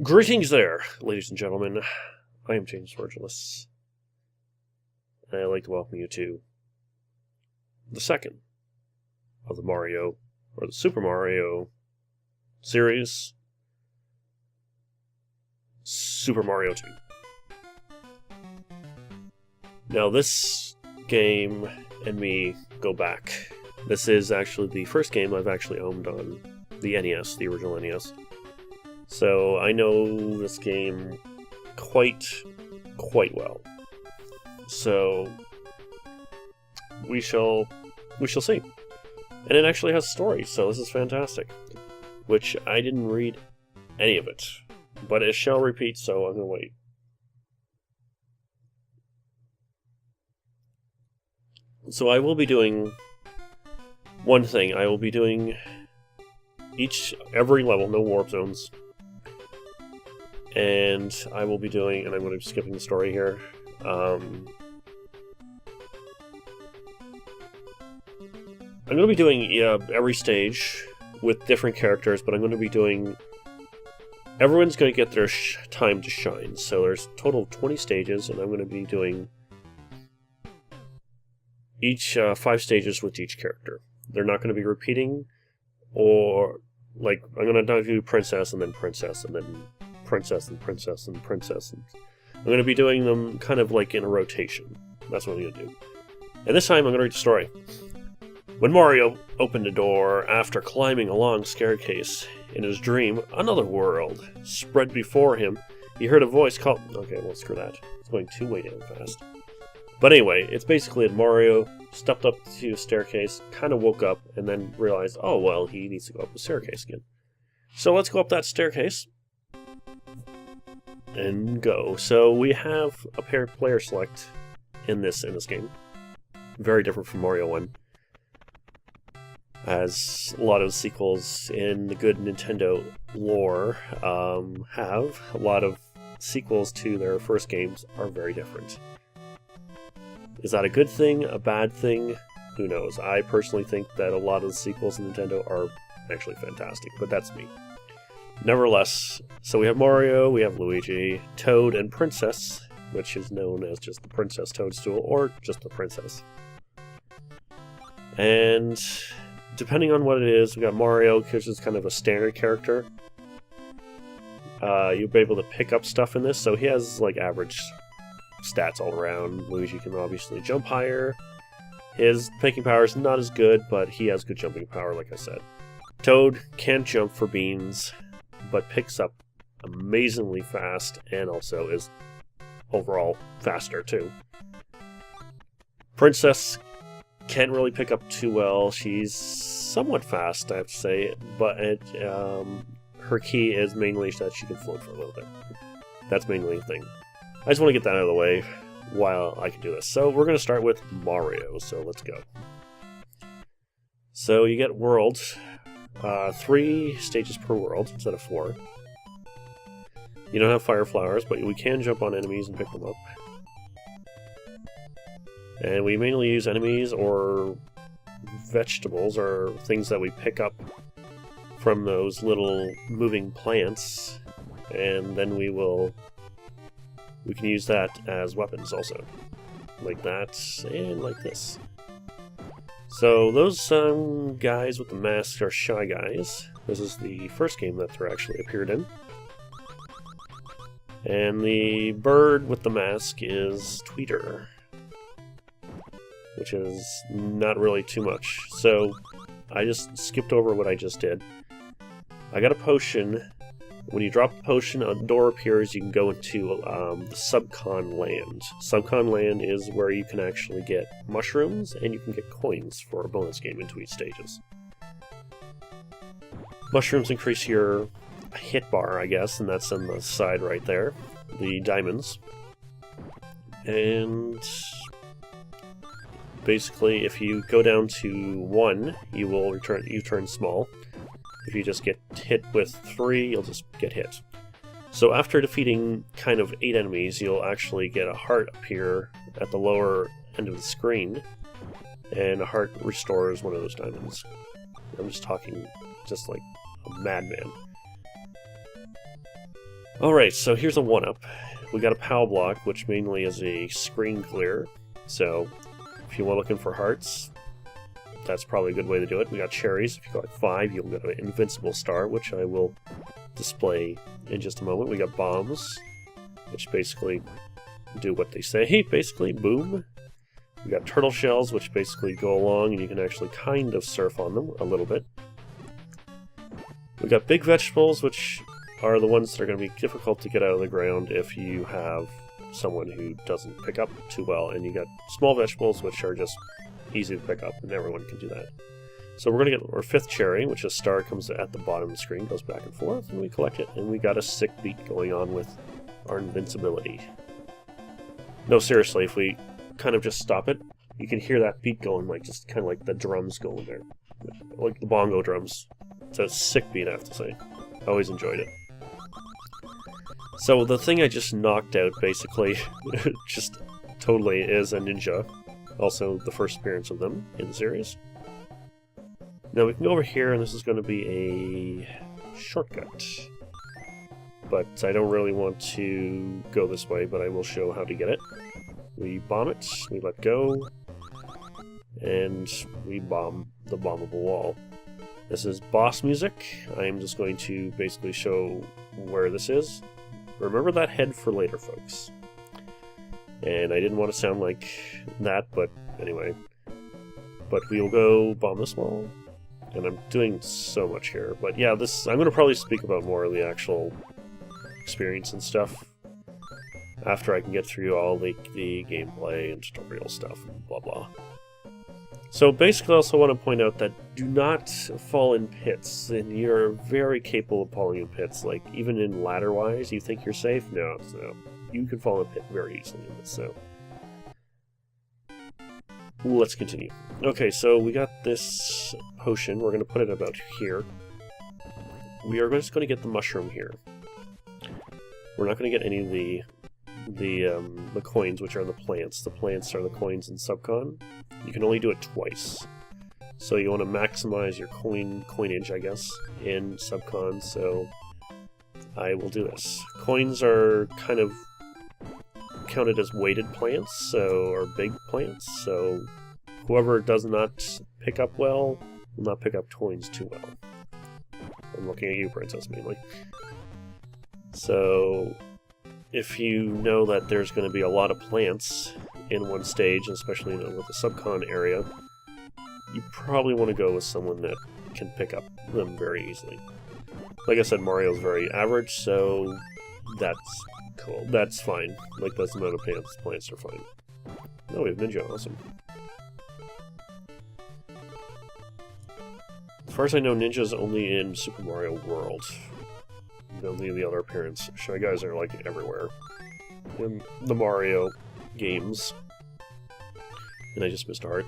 Greetings there, ladies and gentlemen. I am James Virgilus, and I'd like to welcome you to the second of the Mario, or the Super Mario series, Super Mario 2. Now, this game and me go back. This is actually the first game I've actually owned on the NES, the original NES. So I know this game quite well. So we shall see. And it actually has a story, so this is fantastic. Which I didn't read any of it. But it shall repeat, so I'm gonna wait. So I will be doing one thing. I will be doing every level, no warp zones. And I will be doing, and I'm going to be skipping the story here. I'm going to be doing every stage with different characters, but I'm going to be doing. Everyone's going to get their time to shine. So there's a total of 20 stages, and I'm going to be doing each 5 stages with each character. They're not going to be repeating, or like I'm going to do princess and then princess and then princess and princess and princess. And I'm going to be doing them kind of like in a rotation. That's what I'm going to do. And this time I'm going to read the story. When Mario opened a door after climbing a long staircase, in his dream, another world spread before him. He heard a voice call. Okay, well, screw that. It's going way damn fast. But anyway, it's basically that Mario stepped up to a staircase, kind of woke up, and then realized, oh, well, he needs to go up the staircase again. So let's go up that staircase. And go. So we have a paired player select in this game. Very different from Mario 1. As a lot of sequels in the good Nintendo lore have, a lot of sequels to their first games are very different. Is that a good thing? A bad thing? Who knows? I personally think that a lot of the sequels in Nintendo are actually fantastic, but that's me. Nevertheless, so we have Mario, we have Luigi, Toad, and Princess, which is known as just the Princess Toadstool, or just the Princess. And depending on what it is, we got Mario, which is kind of a standard character. You'll be able to pick up stuff in this, so he has like average stats all around. Luigi can obviously jump higher. His picking power is not as good, but he has good jumping power, like I said. Toad can't jump for beans, but picks up amazingly fast, and also is overall faster too. Princess can't really pick up too well. She's somewhat fast, I have to say, but her key is mainly that she can float for a little bit. That's mainly the thing. I just want to get that out of the way while I can do this. So we're going to start with Mario, so let's go. So you get worlds. 3 stages per world instead of 4. You don't have fire flowers, but we can jump on enemies and pick them up. And we mainly use enemies or vegetables or things that we pick up from those little moving plants, and then we can use that as weapons also. Like that, and like this. So those guys with the masks are Shy Guys. This is the first game that they're actually appeared in. And the bird with the mask is Tweeter, which is not really too much. So I just skipped over what I just did. I got a potion. When you drop the potion, a door appears. You can go into the Subcon Land. Subcon Land is where you can actually get mushrooms, and you can get coins for a bonus game into each stages. Mushrooms increase your hit bar, I guess, and that's on the side right there. The diamonds. And basically, if you go down to 1, you turn small. If you just get hit with 3, you'll just get hit. So after defeating kind of 8 enemies, you'll actually get a heart appear at the lower end of the screen, and a heart restores one of those diamonds. I'm just talking just like a madman. Alright, so here's a 1-up. We got a POW block, which mainly is a screen clear. So, if you were looking for hearts, that's probably a good way to do it. We got cherries. If you got 5, you'll get an invincible star, which I will display in just a moment. We got bombs, which basically do what they say. Basically, boom. We got turtle shells, which basically go along, and you can actually kind of surf on them a little bit. We got big vegetables, which are the ones that are going to be difficult to get out of the ground if you have someone who doesn't pick up too well. And you got small vegetables, which are just easy to pick up, and everyone can do that. So we're going to get our 5th cherry, which is star comes at the bottom of the screen, goes back and forth, and we collect it. And we got a sick beat going on with our invincibility. No, seriously, if we kind of just stop it, you can hear that beat going, like just kind of like the drums going there. Like the bongo drums. It's a sick beat, I have to say. I always enjoyed it. So the thing I just knocked out, basically, just totally is a ninja. Also, the first appearance of them in the series. Now we can go over here, and this is going to be a shortcut. But I don't really want to go this way, but I will show how to get it. We bomb it, we let go, and we bomb the bombable wall. This is boss music. I am just going to basically show where this is. Remember that head for later, folks. And I didn't want to sound like that, but anyway. But we'll go bomb this wall. And I'm doing so much here. But yeah, this I'm going to probably speak about more of the actual experience and stuff after I can get through all the gameplay and tutorial stuff and blah blah. So basically I also want to point out that do not fall in pits, and you're very capable of falling in pits. Like, even in ladder-wise, you think you're safe? No, you can fall in a pit very easily in this, so... Let's continue. Okay, so we got this potion. We're going to put it about here. We are just going to get the mushroom here. We're not going to get any of the coins, which are the plants. The plants are the coins in Subcon. You can only do it twice. So you want to maximize your coinage, I guess, in Subcon, so I will do this. Coins are kind of counted as weighted plants, or big plants, so whoever does not pick up well will not pick up coins too well. I'm looking at you, Princess, mainly. So if you know that there's going to be a lot of plants in one stage, especially with the Subcon area, you probably want to go with someone that can pick up them very easily. Like I said, Mario's very average, so that's cool. That's fine. Like, that's the amount of plants are fine. Oh, we have Ninja, awesome. As far as I know, Ninja's only in Super Mario World. Only in the other appearance. Shy Guys are, like, everywhere in the Mario games. And I just missed a heart.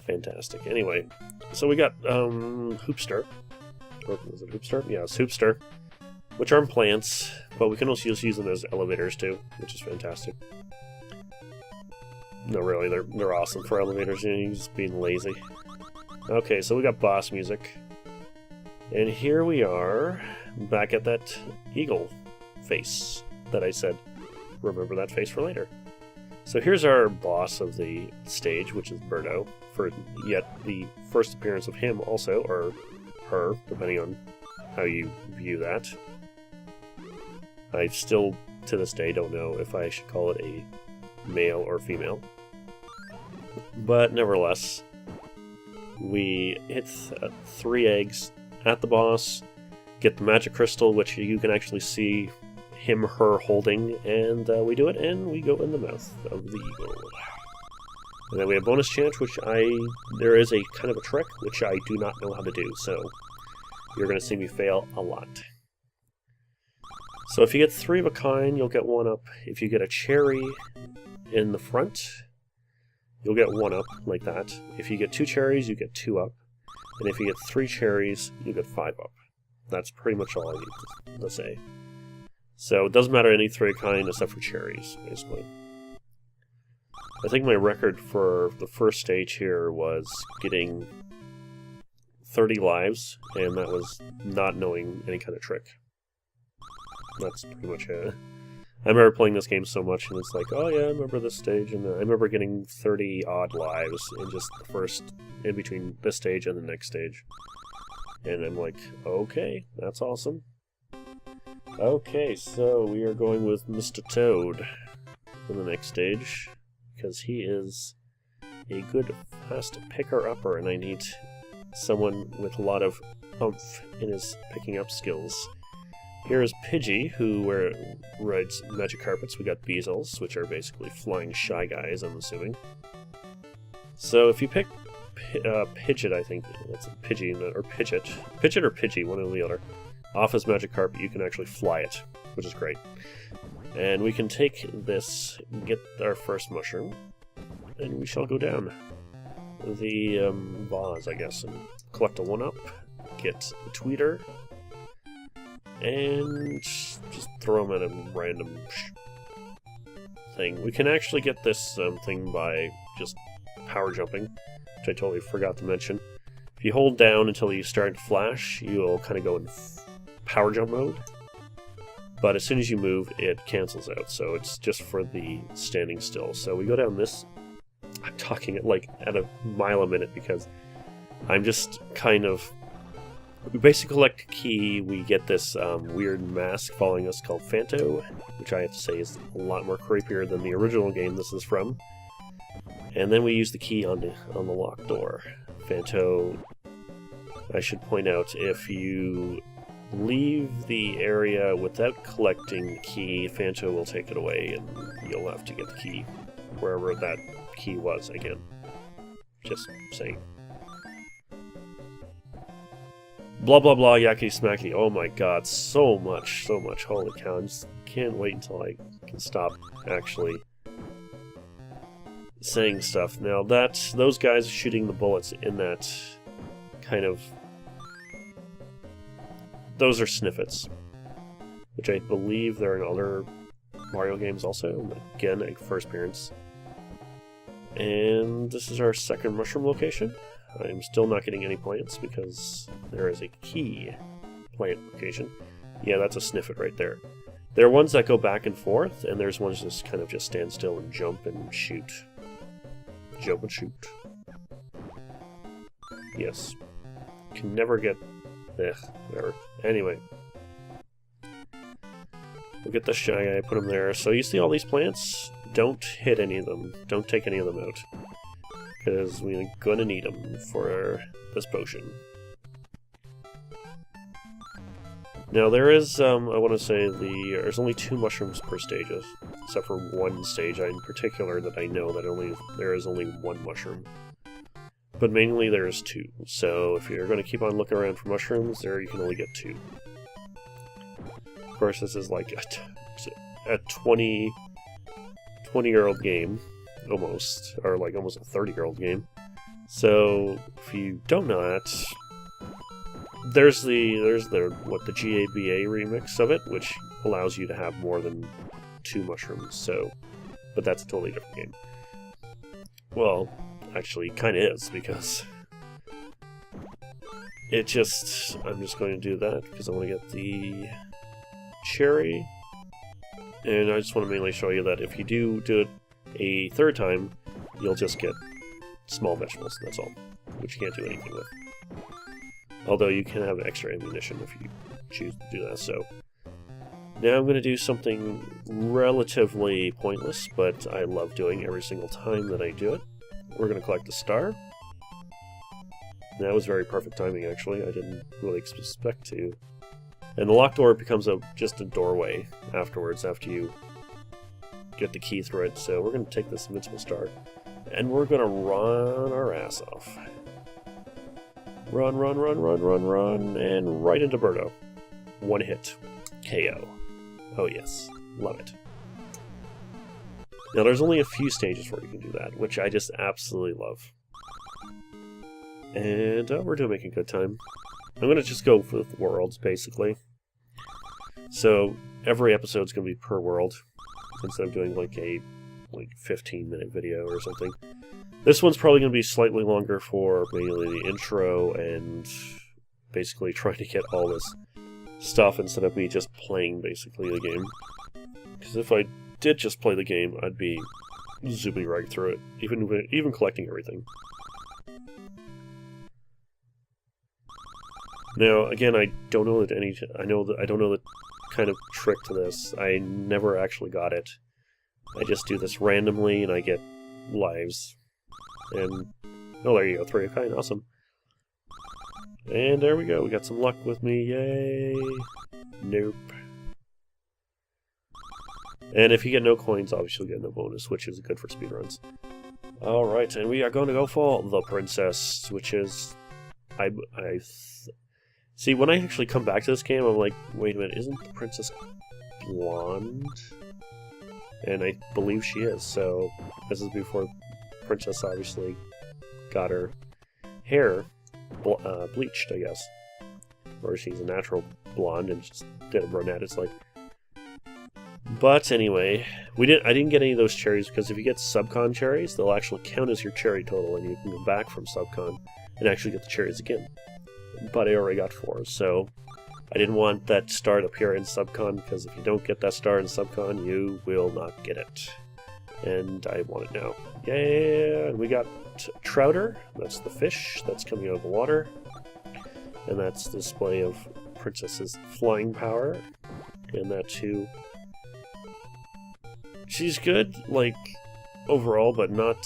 Fantastic. Anyway, so we got Hoopster. Or was it Hoopster? Yeah, it's Hoopster. Which aren't plants, but we can also use them as elevators too, which is fantastic. No, really, they're awesome for elevators. You know, you're just being lazy. Okay, so we got boss music. And here we are, back at that eagle face that I said, remember that face for later. So here's our boss of the stage, which is Birdo, for yet the first appearance of him also, or her, depending on how you view that. I still, to this day, don't know if I should call it a male or female. But nevertheless, we hit 3 eggs at the boss, get the magic crystal, which you can actually see him, her holding, and we do it, and we go in the mouth of the eagle. And then we have bonus chance, which there is a kind of a trick, which I do not know how to do, so you're going to see me fail a lot. So if you get 3 of a kind, you'll get 1 up. If you get a cherry in the front, you'll get 1 up, like that. If you get 2 cherries, you get 2 up. And if you get 3 cherries, you get 5 up. That's pretty much all I need to say. So it doesn't matter any 3 kind except for cherries, basically. I think my record for the first stage here was getting 30 lives, and that was not knowing any kind of trick. That's pretty much it. I remember playing this game so much, and it's like, oh yeah, I remember this stage, and I remember getting 30-odd lives in just the first, in between this stage and the next stage. And I'm like, okay, that's awesome. Okay, so we are going with Mr. Toad for the next stage, because he is a good fast picker-upper, and I need someone with a lot of oomph in his picking up skills. Here is Pidgey, who rides magic carpets. We got Beezles, which are basically flying Shy Guys, I'm assuming. So if you pick Pidgeot, I think that's Pidgey, or Pidgeot. Pidgeot or Pidgey, one or the other. Off his magic carpet, you can actually fly it, which is great. And we can take this, get our first mushroom, and we shall go down the vase, I guess, and collect a 1-up, get a Tweeter, and just throw them at a random thing. We can actually get this thing by just power jumping, which I totally forgot to mention. If you hold down until you start to flash, you'll kind of go in power jump mode. But as soon as you move, it cancels out, so it's just for the standing still. So we go down this. I'm talking at a mile a minute because I'm just kind of... We basically collect a key, we get this weird mask following us called Phanto, which I have to say is a lot more creepier than the original game this is from. And then we use the key on the locked door. Phanto, I should point out, if you leave the area without collecting the key, Phanto will take it away and you'll have to get the key wherever that key was again. Just saying. Blah blah blah, yakety smackety. Oh my god, so much. Holy cow, I just can't wait until I can stop actually saying stuff. Now those guys shooting the bullets in that kind of... Those are sniffets, which I believe they're in other Mario games also. Again, a first appearance. And this is our second mushroom location. I'm still not getting any plants because there is a key plant location. Yeah, that's a sniffet right there. There are ones that go back and forth, and there's ones that just kind of just stand still and jump and shoot. Jump and shoot. Yes. Can never get... whatever. Anyway. We'll get the Shy Guy, put him there. So you see all these plants? Don't hit any of them. Don't take any of them out. Because we're gonna need them for this potion. Now there is, I want to say, there's only 2 mushrooms per stage, except for one stage in particular that I know that there is only 1 mushroom. But mainly there is 2, so if you're going to keep on looking around for mushrooms, there you can only get 2. Of course, this is like a 20-year-old game. Almost, or like almost a 30-year-old game. So if you don't know that, there's the GABA remix of it, which allows you to have more than 2 mushrooms. So, but that's a totally different game. Well, actually, kind of is, because I'm just going to do that because I want to get the cherry, and I just want to mainly show you that if you do it a 3rd time, you'll just get small vegetables, that's all, which you can't do anything with. Although you can have extra ammunition if you choose to do that. So now I'm going to do something relatively pointless, but I love doing every single time that I do it. We're going to collect the star. That was very perfect timing, actually. I didn't really expect to. And the locked door becomes just a doorway afterwards, after you get the key through it. So we're going to take this invincible star, and we're going to run our ass off. Run, and right into Birdo. 1 hit. KO. Oh yes. Love it. Now there's only a few stages where you can do that, which I just absolutely love. And we're doing making good time. I'm going to just go for the worlds, basically. So every episode's going to be per world, instead of doing like a 15-minute video or something. This one's probably going to be slightly longer for mainly the intro and basically trying to get all this stuff instead of me just playing basically the game. Because if I did just play the game, I'd be zooming right through it, even collecting everything. Now, again, I don't know that I don't know the kind of trick to this. I never actually got it. I just do this randomly, and I get lives. And oh, there you go, 3 of kind, awesome. And there we go. We got some luck with me. Yay! Nope. And if you get no coins, obviously you'll get no bonus, which is good for speedruns. Alright, and we are going to go for the princess, which is... See, when I actually come back to this game, I'm like, wait a minute, isn't the princess blonde? And I believe she is, so this is before Princess obviously got her hair bleached, I guess. Or she's a natural blonde and just did a brunette, it's like... But anyway, I didn't get any of those cherries because if you get subcon cherries, they'll actually count as your cherry total and you can go back from subcon and actually get the cherries again. But I already got 4, so I didn't want that star to appear in subcon because if you don't get that star in subcon, you will not get it. And I want it now. Yeah, and we got Trouter, that's the fish that's coming out of the water. And that's the display of Princess's flying power. And that too. She's good, like, overall, but not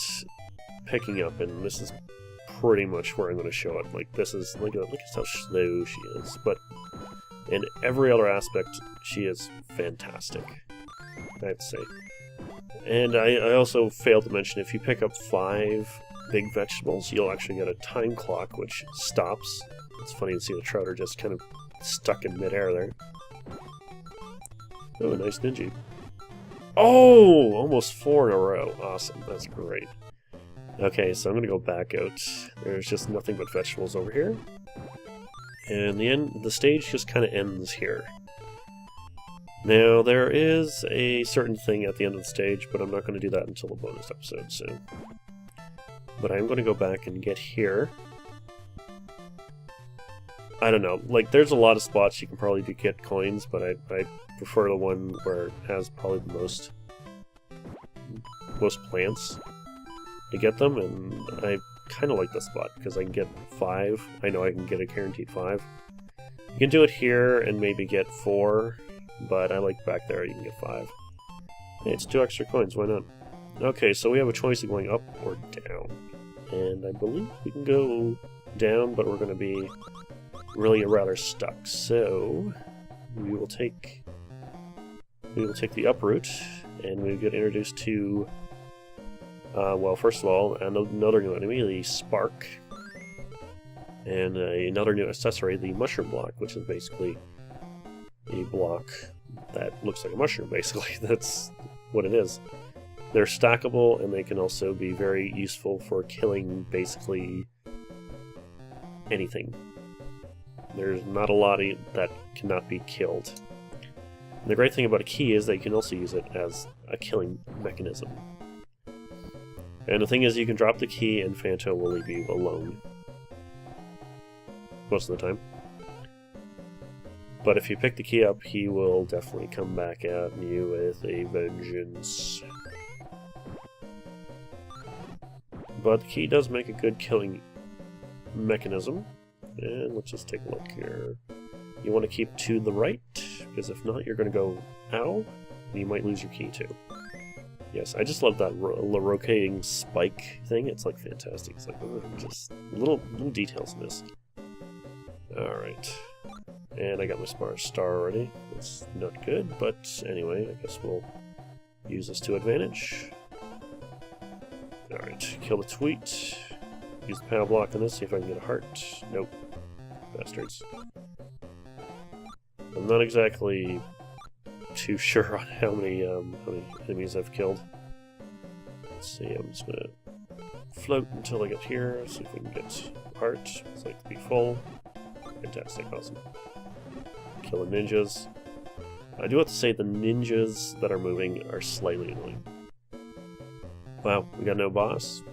picking up, and this is pretty much where I'm going to show it. Like, this is, look at how slow she is, but in every other aspect, she is fantastic, I have to say. And I also failed to mention, if you pick up 5 big vegetables, you'll actually get a time clock, which stops. It's funny to see the Trouter just kind of stuck in midair there. Oh, a nice ninja. Oh! Almost 4 in a row. Awesome. That's great. Okay, so I'm going to go back out. There's just nothing but vegetables over here. And the stage just kind of ends here. Now, there is a certain thing at the end of the stage, but I'm not going to do that until the bonus episode, so... But I'm going to go back and get here. I don't know, like, there's a lot of spots you can probably get coins, but I prefer the one where it has probably the most plants to get them, and I kind of like this spot, because I can get 5. I know I can get a guaranteed 5. You can do it here and maybe get 4, but I like back there you can get 5. Hey, it's 2 extra coins, why not? Okay, so we have a choice of going up or down, and I believe we can go down, but we're going to be really rather stuck, so we will take the up route, and we get introduced to well, first of all, another new enemy, the Spark, and another new accessory, the Mushroom Block, which is basically a block that looks like a mushroom, basically. That's what it is. They're stackable, and they can also be very useful for killing basically anything. There's not a lot that cannot be killed. And the great thing about a key is that you can also use it as a killing mechanism. And the thing is, you can drop the key and Phanto will leave you alone. Most of the time. But if you pick the key up, he will definitely come back at you with a vengeance. But the key does make a good killing mechanism. And let's just take a look here. You want to keep to the right, because if not, you're going to go ow, and you might lose your key too. Yes, I just love that rotating spike thing. It's like fantastic. It's like just little details missed. Alright. And I got my star already. That's not good, but anyway, I guess we'll use this to advantage. Alright, kill the tweet. Use the panel block on this, see if I can get a heart. Nope. Bastards. I'm not exactly too sure on how many enemies I've killed. Let's see, I'm just gonna float until I get here, see if we can get a heart. It's like to be full. Fantastic, awesome. Killing ninjas. I do have to say the ninjas that are moving are slightly annoying. Wow, we got no boss?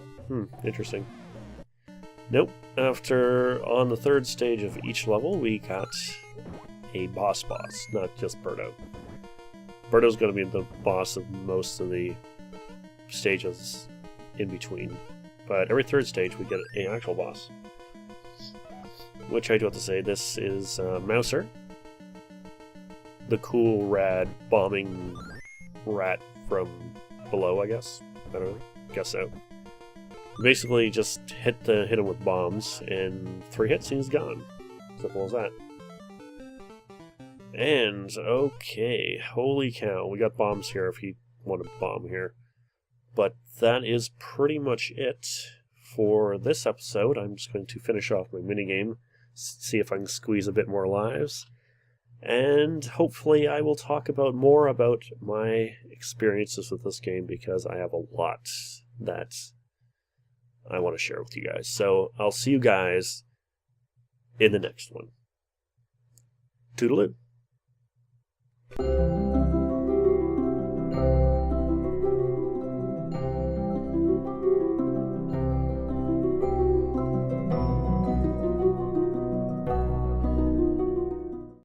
Interesting. Nope. After, on the 3rd stage of each level, we got a boss, not just Birdo. Birdo's going to be the boss of most of the stages in between. But every third stage we get an actual boss. Which I do have to say, this is Mouser. The cool, rad, bombing rat from below, I guess. I don't know. Guess so. Basically, just hit him with bombs, and 3 hits and he's gone. Simple as that. And, okay, holy cow, we got bombs here if you want a bomb here. But that is pretty much it for this episode. I'm just going to finish off my minigame, see if I can squeeze a bit more lives. And hopefully I will talk about more about my experiences with this game, because I have a lot that I want to share with you guys. So I'll see you guys in the next one. Toodaloo.